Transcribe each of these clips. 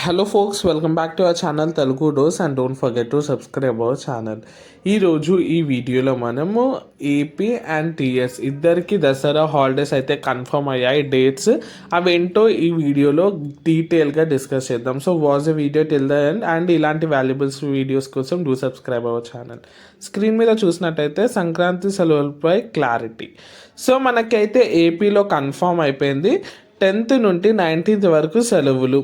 Hello folks, welcome back to our channel Telugu dose and don't forget to subscribe our channel. ఈరోజు ఈ వీడియోలో మనము AP and TS ఇద్దరికి Dasara holidays అయితే confirm అయ్యాయి డేట్స్. అవేంటో ఈ వీడియోలో డీటెయిల్గా డిస్కస్ చేద్దాం. So watch the video till the end and ఇలాంటి వాల్యుబుల్స్ వీడియోస్ కోసం do subscribe our channel. Screen మీద చూసినట్టయితే సంక్రాంతి సెలవులపై క్లారిటీ. సో మనకైతే ఏపీలో కన్ఫర్మ్ అయిపోయింది, 10th నుండి 19th వరకు సెలవులు.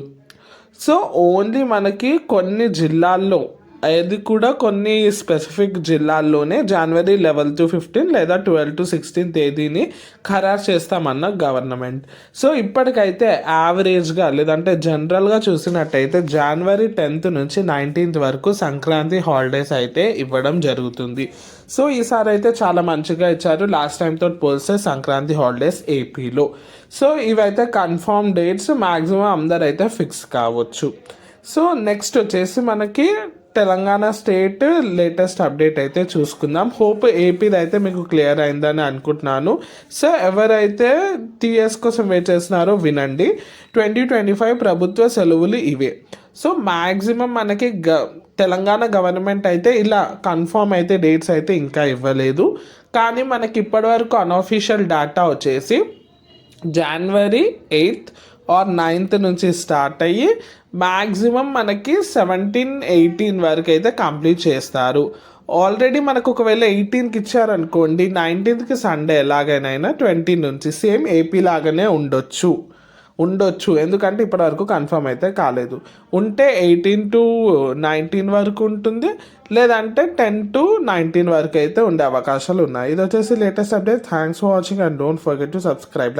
సో ఓన్లీ మనకి కొన్ని జిల్లాల్లో, అది కూడా కొన్ని స్పెసిఫిక్ జిల్లాల్లోనే జనవరి 11 to 15 లేదా 12 to 16 తేదీని ఖరారు చేస్తామన్న గవర్నమెంట్. సో ఇప్పటికైతే యావరేజ్గా లేదంటే జనరల్గా చూసినట్టయితే జనవరి 10th నుంచి 19th వరకు సంక్రాంతి హాలిడేస్ అయితే ఇవ్వడం జరుగుతుంది. సో ఈసారి అయితే చాలా మంచిగా ఇచ్చారు లాస్ట్ టైంతో పోలిస్తే సంక్రాంతి హాలిడేస్ ఏపీలో. సో ఇవైతే కన్ఫర్మ్ డేట్స్, మ్యాక్సిమం అందరైతే ఫిక్స్ కావచ్చు. సో నెక్స్ట్ వచ్చేసి మనకి తెలంగాణ స్టేట్ లేటెస్ట్ అప్డేట్ అయితే చూసుకుందాం. హోప్ ఏపీది అయితే మీకు క్లియర్ అయిందని అనుకుంటున్నాను. సో ఎవరైతే టీఎస్ కోసం వెయిట్ చేస్తున్నారో వినండి. 2025 ప్రభుత్వ సెలవులు ఇవే. సో మ్యాక్సిమం మనకి తెలంగాణ గవర్నమెంట్ అయితే ఇలా కన్ఫర్మ్ అయితే డేట్స్ అయితే ఇంకా ఇవ్వలేదు. కానీ మనకి ఇప్పటివరకు అన్అఫీషియల్ డేటా వచ్చేసి జనవరి 8th or 9th నుంచి స్టార్ట్ అయ్యి మ్యాక్సిమం మనకి 17-18 వరకు అయితే కంప్లీట్ చేస్తారు. ఆల్రెడీ మనకు ఒకవేళ 18కి ఇచ్చారనుకోండి, 19th సండే ఎలాగైనా 20 నుంచి సేమ్ ఏపీ లాగానే ఉండొచ్చు. ఎందుకంటే ఇప్పటివరకు కన్ఫర్మ్ అయితే కాలేదు. ఉంటే 18 to 19 వరకు ఉంటుంది, లేదంటే 10 to 19 వరకు అయితే ఉండే అవకాశాలు ఉన్నాయి. ఇది వచ్చేసి latest update. Thanks for watching and don't forget to subscribe.